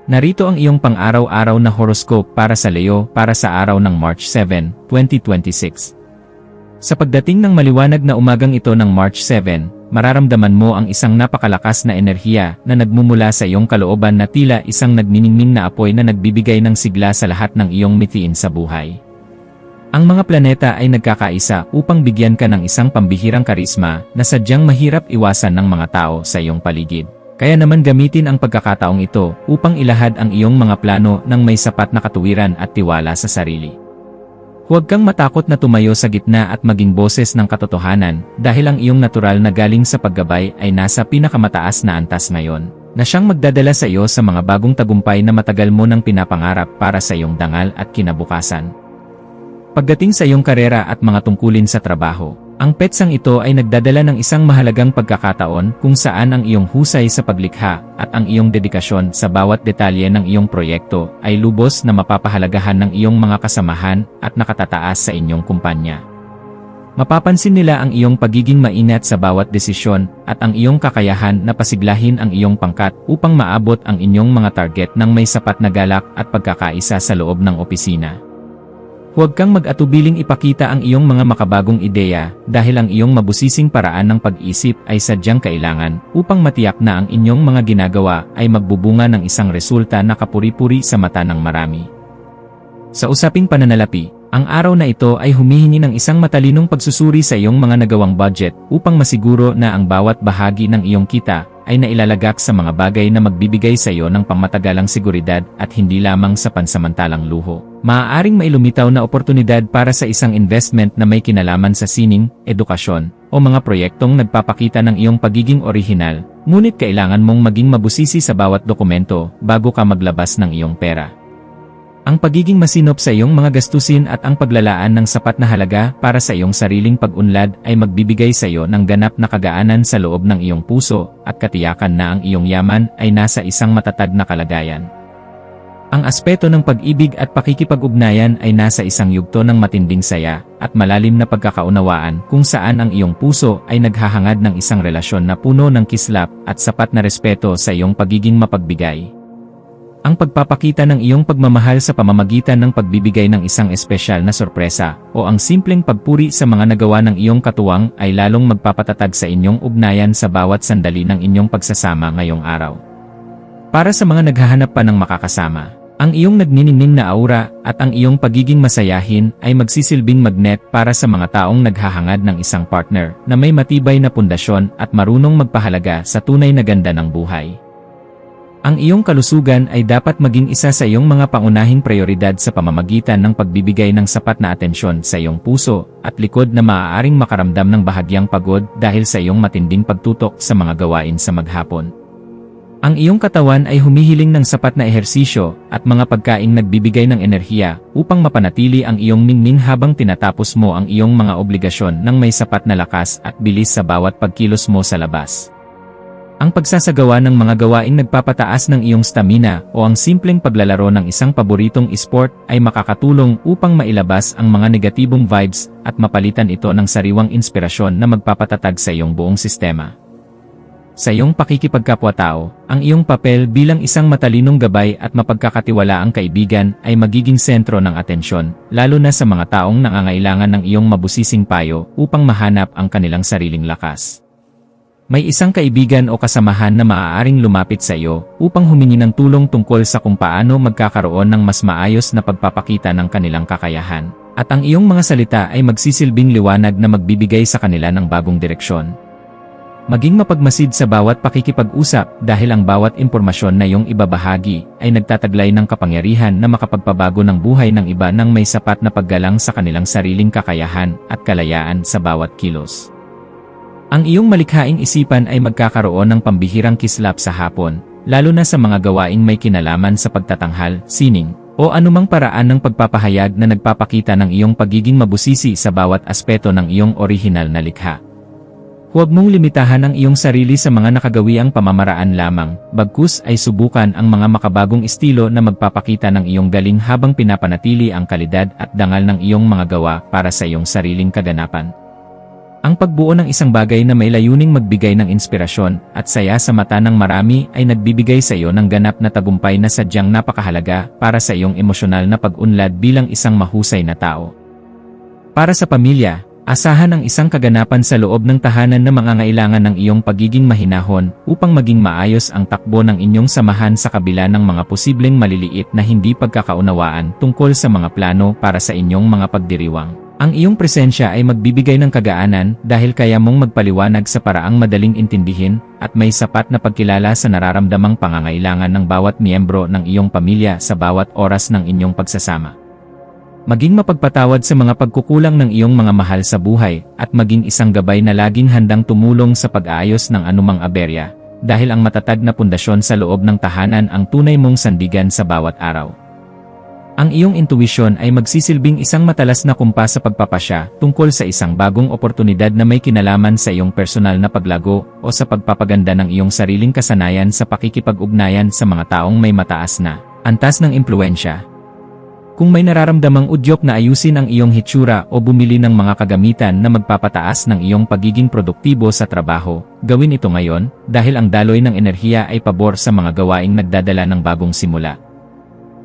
Narito ang iyong pang-araw-araw na horoscope para sa Leo para sa araw ng March 7, 2026. Sa pagdating ng maliwanag na umagang ito ng March 7, mararamdaman mo ang isang napakalakas na enerhiya na nagmumula sa iyong kalooban na tila isang nagniningning na apoy na nagbibigay ng sigla sa lahat ng iyong mithiin sa buhay. Ang mga planeta ay nagkakaisa upang bigyan ka ng isang pambihirang karisma na sadyang mahirap iwasan ng mga tao sa iyong paligid. Kaya naman gamitin ang pagkakataong ito upang ilahad ang iyong mga plano ng may sapat na katuwiran at tiwala sa sarili. Huwag kang matakot na tumayo sa gitna at maging boses ng katotohanan dahil ang iyong natural na galing sa paggabay ay nasa pinakamataas na antas ngayon, na siyang magdadala sa iyo sa mga bagong tagumpay na matagal mo nang pinapangarap para sa iyong dangal at kinabukasan. Pagdating sa iyong karera at mga tungkulin sa trabaho, ang petsang ito ay nagdadala ng isang mahalagang pagkakataon kung saan ang iyong husay sa paglikha at ang iyong dedikasyon sa bawat detalye ng iyong proyekto ay lubos na mapapahalagahan ng iyong mga kasamahan at nakatataas sa inyong kumpanya. Mapapansin nila ang iyong pagiging maingat sa bawat desisyon at ang iyong kakayahan na pasiglahin ang iyong pangkat upang maabot ang inyong mga target ng may sapat na galak at pagkakaisa sa loob ng opisina. Huwag kang mag-atubiling ipakita ang iyong mga makabagong ideya dahil ang iyong mabusising paraan ng pag-isip ay sadyang kailangan upang matiyak na ang inyong mga ginagawa ay magbubunga ng isang resulta na kapuri-puri sa mata ng marami. Sa usaping pananalapi, ang araw na ito ay humihingi ng isang matalinong pagsusuri sa iyong mga nagawang budget upang masiguro na ang bawat bahagi ng iyong kita ay nailalagak sa mga bagay na magbibigay sa iyo ng pangmatagalang seguridad at hindi lamang sa pansamantalang luho. Maaaring mailumitaw na oportunidad para sa isang investment na may kinalaman sa sining, edukasyon, o mga proyektong nagpapakita ng iyong pagiging orihinal, ngunit kailangan mong maging mabusisi sa bawat dokumento bago ka maglabas ng iyong pera. Ang pagiging masinop sa iyong mga gastusin at ang paglalaan ng sapat na halaga para sa iyong sariling pag-unlad ay magbibigay sa iyo ng ganap na kagaanan sa loob ng iyong puso at katiyakan na ang iyong yaman ay nasa isang matatag na kalagayan. Ang aspeto ng pag-ibig at pakikipag-ugnayan ay nasa isang yugto ng matinding saya at malalim na pagkakaunawaan kung saan ang iyong puso ay naghahangad ng isang relasyon na puno ng kislap at sapat na respeto sa iyong pagiging mapagbigay. Ang pagpapakita ng iyong pagmamahal sa pamamagitan ng pagbibigay ng isang espesyal na sorpresa o ang simpleng pagpuri sa mga nagawa ng iyong katuwang ay lalong magpapatatag sa inyong ugnayan sa bawat sandali ng inyong pagsasama ngayong araw. Para sa mga naghahanap pa ng makakasama, ang iyong nagniningning na aura at ang iyong pagiging masayahin ay magsisilbing magnet para sa mga taong naghahangad ng isang partner na may matibay na pundasyon at marunong magpahalaga sa tunay na ganda ng buhay. Ang iyong kalusugan ay dapat maging isa sa iyong mga pangunahing prioridad sa pamamagitan ng pagbibigay ng sapat na atensyon sa iyong puso at likod na maaaring makaramdam ng bahagyang pagod dahil sa iyong matinding pagtutok sa mga gawain sa maghapon. Ang iyong katawan ay humihiling ng sapat na ehersisyo at mga pagkaing nagbibigay ng enerhiya upang mapanatili ang iyong ningning habang tinatapos mo ang iyong mga obligasyon ng may sapat na lakas at bilis sa bawat pagkilos mo sa labas. Ang pagsasagawa ng mga gawaing nagpapataas ng iyong stamina o ang simpleng paglalaro ng isang paboritong esport ay makakatulong upang mailabas ang mga negatibong vibes at mapalitan ito ng sariwang inspirasyon na magpapatatag sa iyong buong sistema. Sa iyong pakikipagkapwa-tao, ang iyong papel bilang isang matalinong gabay at mapagkakatiwalaang kaibigan ay magiging sentro ng atensyon, lalo na sa mga taong nangangailangan ng iyong mabusising payo upang mahanap ang kanilang sariling lakas. May isang kaibigan o kasamahan na maaaring lumapit sa iyo upang humingi ng tulong tungkol sa kung paano magkakaroon ng mas maayos na pagpapakita ng kanilang kakayahan, at ang iyong mga salita ay magsisilbing liwanag na magbibigay sa kanila ng bagong direksyon. Maging mapagmasid sa bawat pakikipag-usap dahil ang bawat impormasyon na iyong ibabahagi ay nagtataglay ng kapangyarihan na makapagpabago ng buhay ng iba nang may sapat na paggalang sa kanilang sariling kakayahan at kalayaan sa bawat kilos. Ang iyong malikhaing isipan ay magkakaroon ng pambihirang kislap sa hapon, lalo na sa mga gawaing may kinalaman sa pagtatanghal, sining, o anumang paraan ng pagpapahayag na nagpapakita ng iyong pagiging mabusisi sa bawat aspeto ng iyong orihinal na likha. Huwag mong limitahan ang iyong sarili sa mga nakagawiang pamamaraan lamang, bagkus ay subukan ang mga makabagong estilo na magpapakita ng iyong galing habang pinapanatili ang kalidad at dangal ng iyong mga gawa para sa iyong sariling kaganapan. Ang pagbuo ng isang bagay na may layuning magbigay ng inspirasyon at saya sa mata ng marami ay nagbibigay sa iyo ng ganap na tagumpay na sadyang napakahalaga para sa iyong emosyonal na pag-unlad bilang isang mahusay na tao. Para sa pamilya, asahan ang isang kaganapan sa loob ng tahanan na mangangailangan ng iyong pagiging mahinahon upang maging maayos ang takbo ng inyong samahan sa kabila ng mga posibleng maliliit na hindi pagkakaunawaan tungkol sa mga plano para sa inyong mga pagdiriwang. Ang iyong presensya ay magbibigay ng kagaanan dahil kaya mong magpaliwanag sa paraang madaling intindihin at may sapat na pagkilala sa nararamdamang pangangailangan ng bawat miyembro ng iyong pamilya sa bawat oras ng inyong pagsasama. Maging mapagpatawad sa mga pagkukulang ng iyong mga mahal sa buhay at maging isang gabay na laging handang tumulong sa pag-aayos ng anumang aberya dahil ang matatag na pundasyon sa loob ng tahanan ang tunay mong sandigan sa bawat araw. Ang iyong intuwisyon ay magsisilbing isang matalas na kumpas sa pagpapasya tungkol sa isang bagong oportunidad na may kinalaman sa iyong personal na paglago o sa pagpapaganda ng iyong sariling kasanayan sa pakikipag-ugnayan sa mga taong may mataas na antas ng impluwensya. Kung may nararamdamang udyok na ayusin ang iyong hitsura o bumili ng mga kagamitan na magpapataas ng iyong pagiging produktibo sa trabaho, gawin ito ngayon dahil ang daloy ng enerhiya ay pabor sa mga gawaing nagdadala ng bagong simula.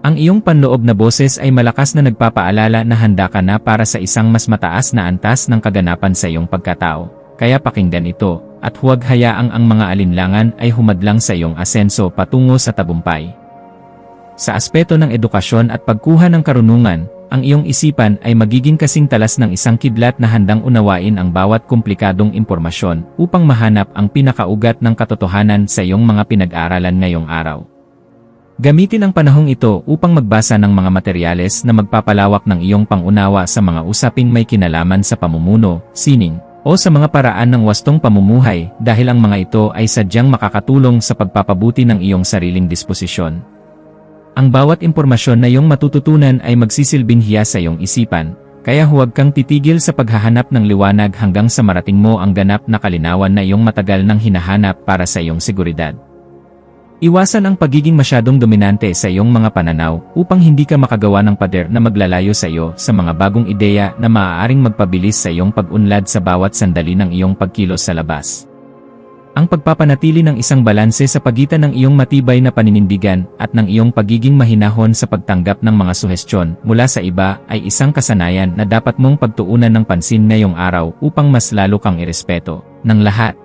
Ang iyong panloob na boses ay malakas na nagpapaalala na handa ka na para sa isang mas mataas na antas ng kaganapan sa iyong pagkatao, kaya pakinggan ito, at huwag hayaang ang mga alinlangan ay humadlang sa iyong asenso patungo sa tagumpay. Sa aspeto ng edukasyon at pagkuha ng karunungan, ang iyong isipan ay magiging kasing talas ng isang kidlat na handang unawain ang bawat komplikadong impormasyon upang mahanap ang pinakaugat ng katotohanan sa iyong mga pinag-aralan ngayong araw. Gamitin ang panahong ito upang magbasa ng mga materyales na magpapalawak ng iyong pangunawa sa mga usaping may kinalaman sa pamumuno, sining, o sa mga paraan ng wastong pamumuhay dahil ang mga ito ay sadyang makakatulong sa pagpapabuti ng iyong sariling disposisyon. Ang bawat impormasyon na iyong matututunan ay magsisilbing hiya sa iyong isipan, kaya huwag kang titigil sa paghahanap ng liwanag hanggang sa marating mo ang ganap na kalinawan na iyong matagal nang hinahanap para sa iyong seguridad. Iwasan ang pagiging masyadong dominante sa iyong mga pananaw upang hindi ka makagawa ng pader na maglalayo sa iyo sa mga bagong ideya na maaaring magpabilis sa iyong pag-unlad sa bawat sandali ng iyong pagkilos sa labas. Ang pagpapanatili ng isang balanse sa pagitan ng iyong matibay na paninindigan at ng iyong pagiging mahinahon sa pagtanggap ng mga suhestyon mula sa iba ay isang kasanayan na dapat mong pagtuunan ng pansin ngayong araw upang mas lalo kang irespeto ng lahat.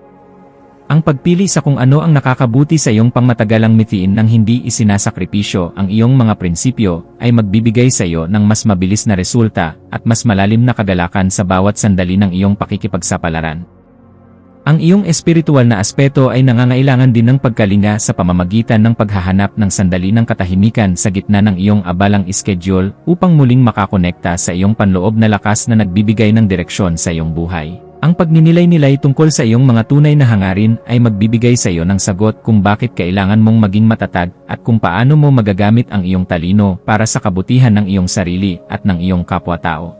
Ang pagpili sa kung ano ang nakakabuti sa iyong pangmatagalang mithiin nang hindi isinasakripisyo ang iyong mga prinsipyo ay magbibigay sa iyo ng mas mabilis na resulta at mas malalim na kagalakan sa bawat sandali ng iyong pakikipagsapalaran. Ang iyong espiritual na aspeto ay nangangailangan din ng pagkalinga sa pamamagitan ng paghahanap ng sandali ng katahimikan sa gitna ng iyong abalang schedule upang muling makakonekta sa iyong panloob na lakas na nagbibigay ng direksyon sa iyong buhay. Ang pagninilay-nilay tungkol sa iyong mga tunay na hangarin ay magbibigay sa iyo ng sagot kung bakit kailangan mong maging matatag at kung paano mo magagamit ang iyong talino para sa kabutihan ng iyong sarili at ng iyong kapwa-tao.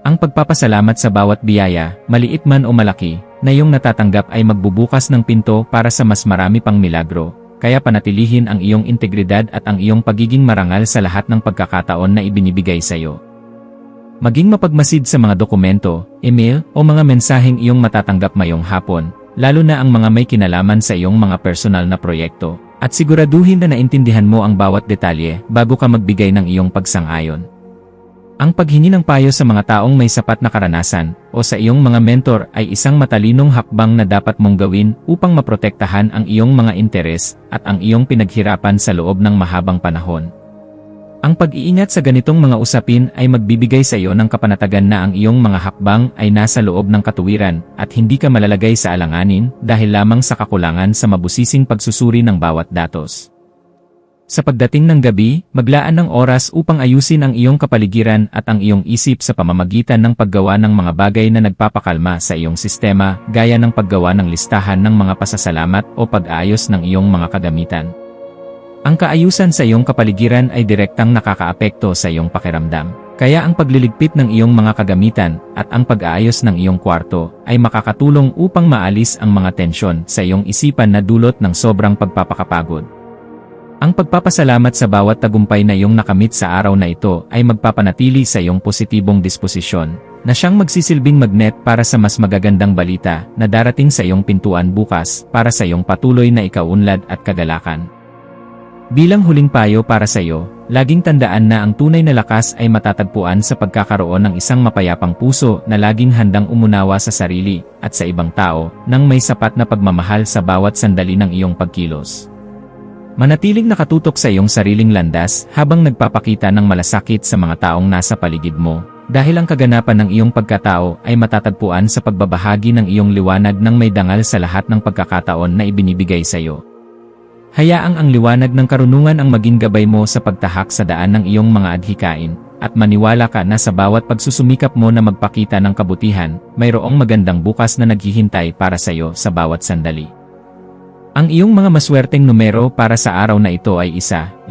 Ang pagpapasalamat sa bawat biyaya, maliit man o malaki, na iyong natatanggap ay magbubukas ng pinto para sa mas marami pang milagro, kaya panatilihin ang iyong integridad at ang iyong pagiging marangal sa lahat ng pagkakataon na ibinibigay sa iyo. Maging mapagmasid sa mga dokumento, email, o mga mensaheng iyong matatanggap ngayong hapon, lalo na ang mga may kinalaman sa iyong mga personal na proyekto, at siguraduhin na naintindihan mo ang bawat detalye bago ka magbigay ng iyong pagsang-ayon. Ang paghingi ng payo sa mga taong may sapat na karanasan, o sa iyong mga mentor ay isang matalinong hakbang na dapat mong gawin upang maprotektahan ang iyong mga interes at ang iyong pinaghirapan sa loob ng mahabang panahon. Ang pag-iingat sa ganitong mga usapin ay magbibigay sa iyo ng kapanatagan na ang iyong mga hakbang ay nasa loob ng katuwiran at hindi ka malalagay sa alanganin dahil lamang sa kakulangan sa mabusising pagsusuri ng bawat datos. Sa pagdating ng gabi, maglaan ng oras upang ayusin ang iyong kapaligiran at ang iyong isip sa pamamagitan ng paggawa ng mga bagay na nagpapakalma sa iyong sistema gaya ng paggawa ng listahan ng mga pasasalamat o pag-ayos ng iyong mga kagamitan. Ang kaayusan sa iyong kapaligiran ay direktang nakakaapekto sa iyong pakiramdam. Kaya ang pagliligpit ng iyong mga kagamitan at ang pag-aayos ng iyong kwarto ay makakatulong upang maalis ang mga tensyon sa iyong isipan na dulot ng sobrang pagpapakapagod. Ang pagpapasalamat sa bawat tagumpay na iyong nakamit sa araw na ito ay magpapanatili sa iyong positibong disposisyon, na siyang magsisilbing magnet para sa mas magagandang balita na darating sa iyong pintuan bukas para sa iyong patuloy na ikaunlad at kagalakan. Bilang huling payo para sa iyo, laging tandaan na ang tunay na lakas ay matatagpuan sa pagkakaroon ng isang mapayapang puso na laging handang umunawa sa sarili at sa ibang tao nang may sapat na pagmamahal sa bawat sandali ng iyong pagkilos. Manatiling nakatutok sa iyong sariling landas habang nagpapakita ng malasakit sa mga taong nasa paligid mo. Dahil ang kaganapan ng iyong pagkatao ay matatagpuan sa pagbabahagi ng iyong liwanag ng may dangal sa lahat ng pagkakataon na ibinibigay sa iyo. Hayaang ang liwanag ng karunungan ang maging gabay mo sa pagtahak sa daan ng iyong mga adhikain, at maniwala ka na sa bawat pagsusumikap mo na magpakita ng kabutihan, mayroong magandang bukas na naghihintay para sa iyo sa bawat sandali. Ang iyong mga maswerteng numero para sa araw na ito ay 1, 5,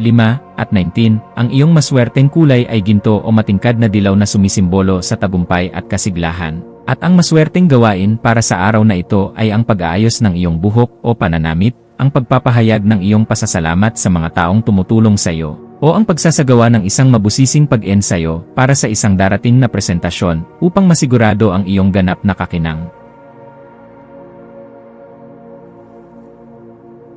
at 19. Ang iyong maswerteng kulay ay ginto o matingkad na dilaw na sumisimbolo sa tagumpay at kasiglahan. At ang maswerteng gawain para sa araw na ito ay ang pag-aayos ng iyong buhok o pananamit, ang pagpapahayag ng iyong pasasalamat sa mga taong tumutulong sa iyo, o ang pagsasagawa ng isang mabusising pag-ensayo para sa isang darating na presentasyon upang masigurado ang iyong ganap na kakinang.